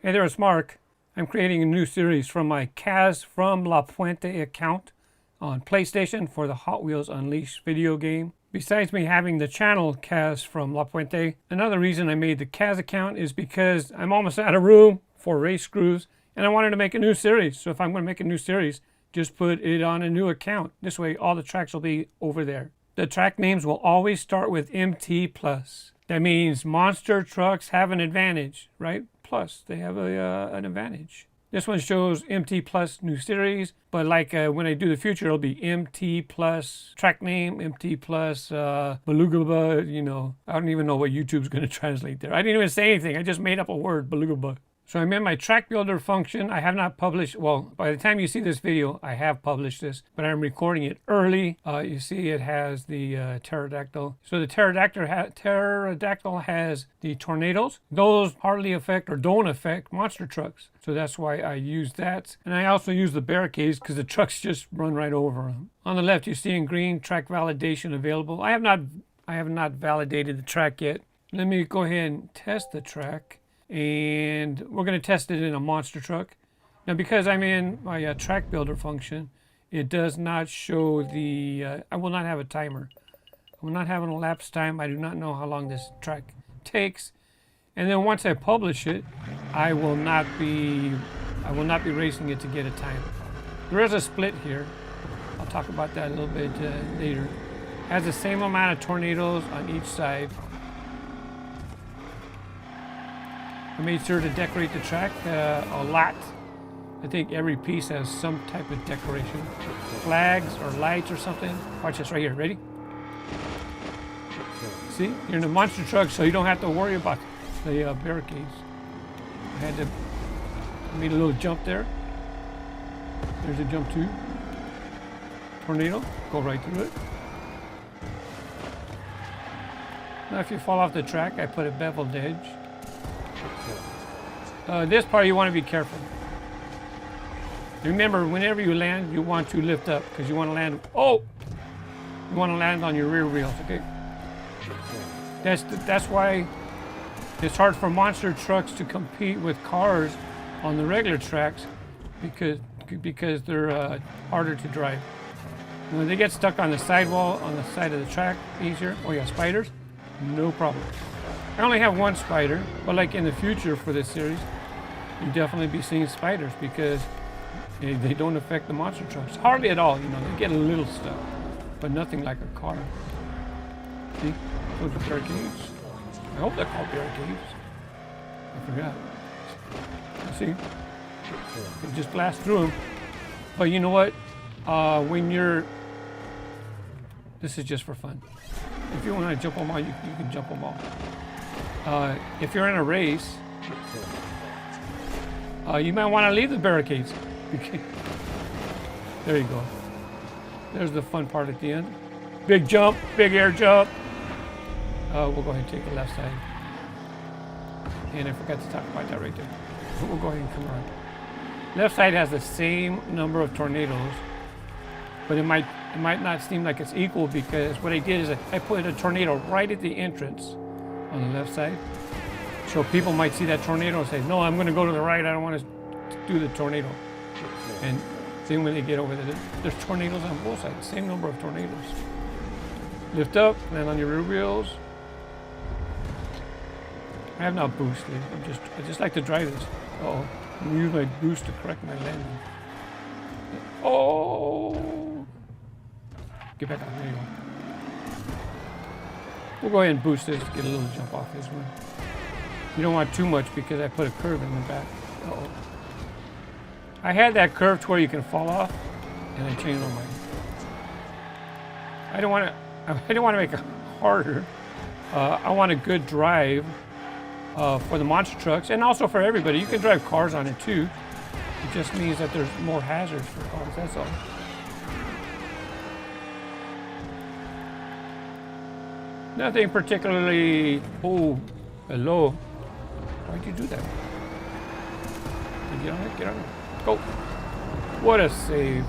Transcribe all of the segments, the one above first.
Hey there, it's Mark. I'm creating a new series from my KAZfromLaPuente account on PlayStation for the Hot Wheels Unleashed video game. Besides me having the channel KAZfromLaPuente, another reason I made the Kaz account is because I'm almost out of room for race grooves and I wanted to make a new series. So if I'm going to make a new series, just put it on a new account. This way all the tracks will be over there. The track names will always start with MT+. That means monster trucks have an advantage, right? Plus, they have an advantage. This one shows MT Plus new series, but like when I do the future, it'll be MT Plus track name, MT Plus Beluga, you know. I don't even know what YouTube's going to translate there. I didn't even say anything. I just made up a word, Beluga. So I'm in my track builder function. I have not published, well, by the time you see this video, I have published this, but I'm recording it early. You see it has the pterodactyl. So the pterodactyl has the tornadoes. Those hardly affect or don't affect monster trucks. So that's why I use that. And I also use the barricades because the trucks just run right over them. On the left, you see in green, track validation available. I have not validated the track yet. Let me go ahead and test the track. And we're going to test it in a monster truck. Now because I'm in my track builder function, it does not show the, I will not have a timer. I will not have an elapsed time. I do not know how long this track takes. And then once I publish it, I will not be racing it to get a time. There is a split here. I'll talk about that a little bit later. Has the same amount of tornadoes on each side. I made sure to decorate the track a lot. I think every piece has some type of decoration. Flags or lights or something. Watch this right here. Ready? See? You're in a monster truck, so you don't have to worry about the barricades. I made a little jump there. There's a jump too. Tornado. Go right through it. Now if you fall off the track, I put a beveled edge. This part you want to be careful. Remember, whenever you land, you want to lift up because you want to land. Oh, you want to land on your rear wheels. Okay. That's why it's hard for monster trucks to compete with cars on the regular tracks because they're harder to drive. And when they get stuck on the sidewall on the side of the track, easier. Oh yeah, spiders, no problem. I only have one spider, but like in the future for this series, you'll definitely be seeing spiders because they don't affect the monster trucks. Hardly at all, you know, they get a little stuff, but nothing like a car. See, those are barricades. I hope they're called barricades. I forgot. See, you just blast through them. But you know what? This is just for fun. If you want to jump them all, you can jump them all. If you're in a race, you might want to leave the barricades. There you go. There's the fun part at the end. Big jump, big air jump. We'll go ahead and take the left side. And I forgot to talk about that right there. But we'll go ahead and come around. Left side has the same number of tornadoes, but it might not seem like it's equal because what I did is I put a tornado right at the entrance on the left side. So people might see that tornado and say, no, I'm going to go to the right. I don't want to do the tornado. And then when they get over there, there's tornadoes on both sides. Same number of tornadoes. Lift up, land on your rear wheels. I have not boosted. I just like to drive this. Uh-oh. I'm going to use my boost to correct my landing. Oh! Get back on. There you go. We'll go ahead and boost this, get a little jump off this one. You don't want too much because I put a curve in the back. Uh-oh. I had that curve to where you can fall off, and I changed my mind. I don't want to make it harder. I want a good drive for the monster trucks and also for everybody. You can drive cars on it too. It just means that there's more hazards for cars, that's all. Nothing particularly, oh, hello. Why'd you do that? Get on it, get on it. Go. What a save.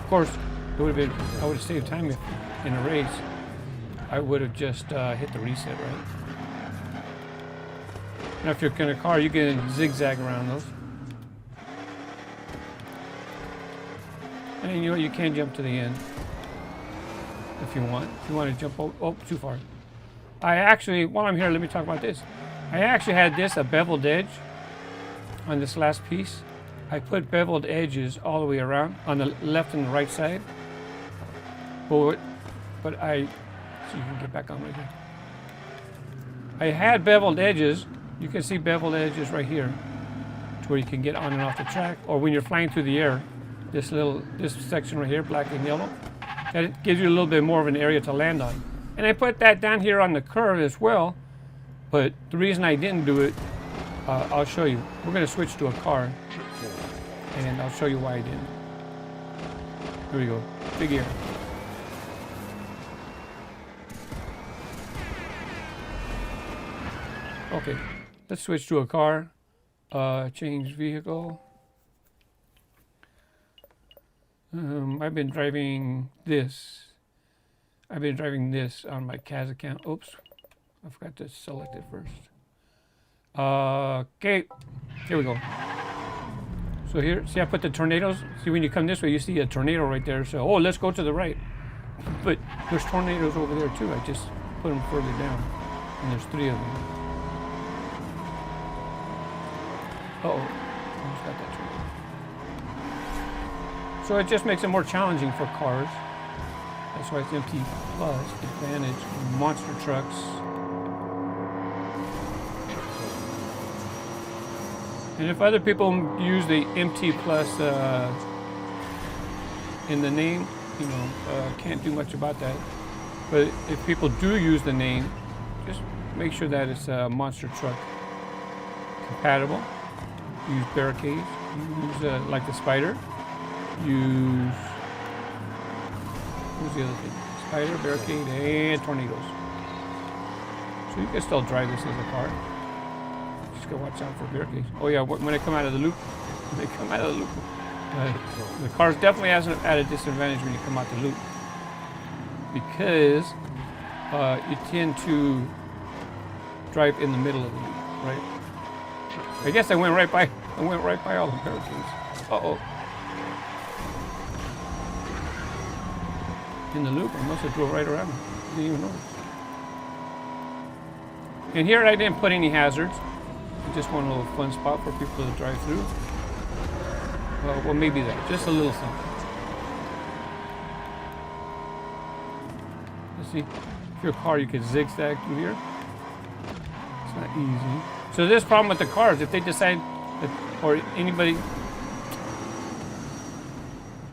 Of course, I would have saved time if in a race. I would have just hit the reset, right? Now if you're in a car, you can zigzag around those. And you know, you can jump to the end if you want. If you want to jump, oh, too far. I actually, while I'm here, let me talk about this. I actually had this, a beveled edge on this last piece. I put beveled edges all the way around on the left and the right side. But so you can get back on right here. I had beveled edges. You can see beveled edges right here to where you can get on and off the track. Or when you're flying through the air, this section right here, black and yellow, that gives you a little bit more of an area to land on. And I put that down here on the curve as well. But the reason I didn't do it, I'll show you. We're going to switch to a car. And I'll show you why I didn't. Here we go. Big ear. Okay, let's switch to a car. Change vehicle. I've been driving this. I've been driving this on my KAZ account. Oops, I forgot to select it first. Okay, here we go. So here, see I put the tornadoes? See when you come this way, you see a tornado right there. So, oh, let's go to the right. But there's tornadoes over there too. I just put them further down. And there's 3 of them. Uh-oh, almost got that tornado. So it just makes it more challenging for cars. That's why it's MT Plus advantage monster trucks. And if other people use the MT Plus in the name, you know, can't do much about that. But if people do use the name, just make sure that it's monster truck compatible. Use barricades. Use like the Spider. Use, what's the other thing? Spider, barricade, and tornadoes. So you can still drive this as a car. Just gotta watch out for barricades. Oh yeah, when they come out of the loop, the car's definitely at a disadvantage when you come out the loop, because you tend to drive in the middle of the loop, right? I guess I went right by all the barricades. Uh-oh. In the loop, I must have drove right around them. Didn't even notice. And here I didn't put any hazards. I just want a little fun spot for people to drive through. Well, maybe that. Just a little something. Let's see. If you're a car, you could zigzag through here. It's not easy. So this problem with the cars, if they decide, that, or anybody,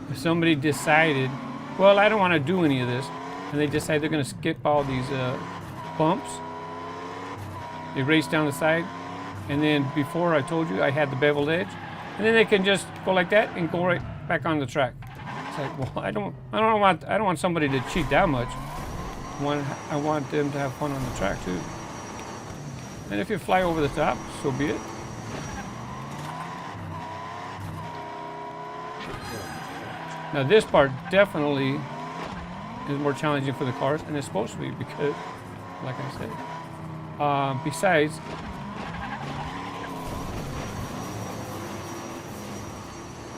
if somebody decided, well, I don't want to do any of this, and they decide they're going to skip all these bumps. They race down the side, and then before I told you I had the beveled edge, and then they can just go like that and go right back on the track. It's like, well, I don't want somebody to cheat that much. I want them to have fun on the track too. And if you fly over the top, so be it. Now this part definitely is more challenging for the cars, and it's supposed to be because, like I said, besides,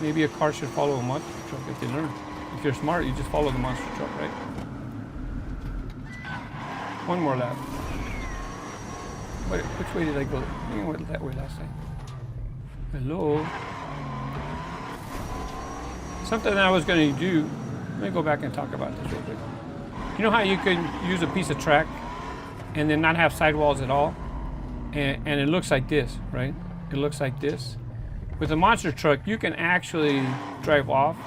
maybe a car should follow a monster truck if they learn. If you're smart, you just follow the monster truck, right? One more lap. Wait, which way did I go? I think I went that way last time. Hello? Something I was going to do, let me go back and talk about this real quick. You know how you can use a piece of track and then not have sidewalls at all? And it looks like this, right? It looks like this. With a monster truck, you can actually drive off.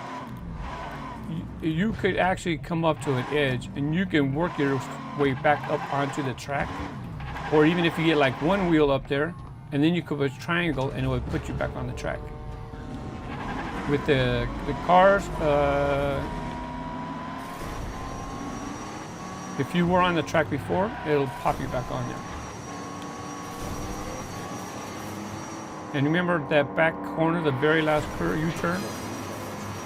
You could actually come up to an edge and you can work your way back up onto the track. Or even if you get like one wheel up there, and then you could put a triangle and it would put you back on the track. With the cars, if you were on the track before, it'll pop you back on there. And remember that back corner, the very last curve, U-turn,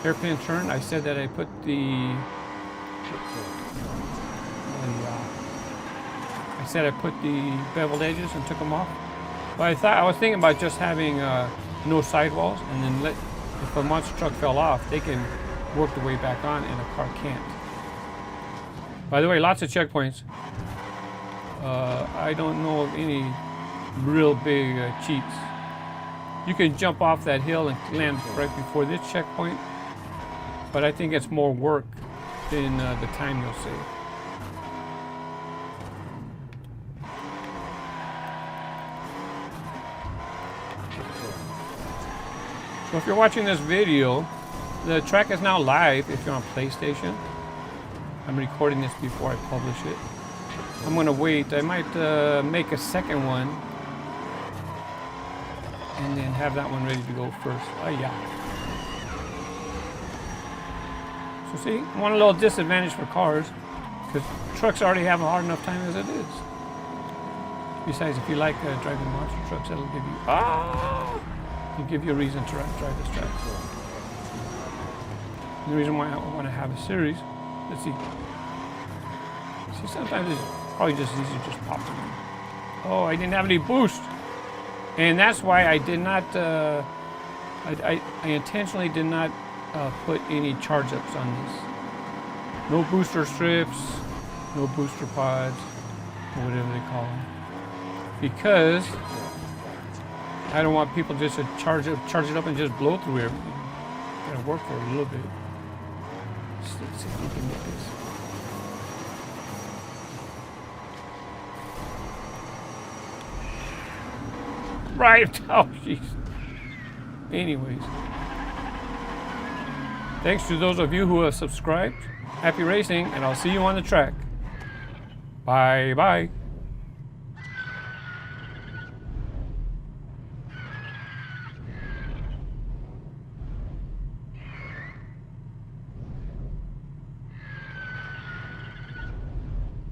hairpin turn, I said that I put I put the beveled edges and took them off. But I was thinking about just having no sidewalls, and then if a monster truck fell off, they can work the way back on, and a car can't. By the way, lots of checkpoints. I don't know of any real big cheats. You can jump off that hill and land right before this checkpoint, but I think it's more work than the time you'll save. So if you're watching this video, the track is now live if you're on PlayStation. I'm recording this before I publish it. I'm gonna wait. I might make a second one and then have that one ready to go first. Oh yeah. So see, one little disadvantage for cars, because trucks already have a hard enough time as it is. Besides, if you like driving monster trucks, it'll give you a reason to drive this track. The reason why I want to have a series, let's see. See, sometimes it's probably just easy to just pop them in. Oh, I didn't have any boost. And that's why I did not, I intentionally did not put any charge ups on this. No booster strips, no booster pods, or whatever they call them. Because I don't want people just to charge it up and just blow through everything. Gotta work for a little bit. Let's see if we can get this. Right. Oh, jeez. Anyways. Thanks to those of you who have subscribed. Happy racing, and I'll see you on the track. Bye-bye.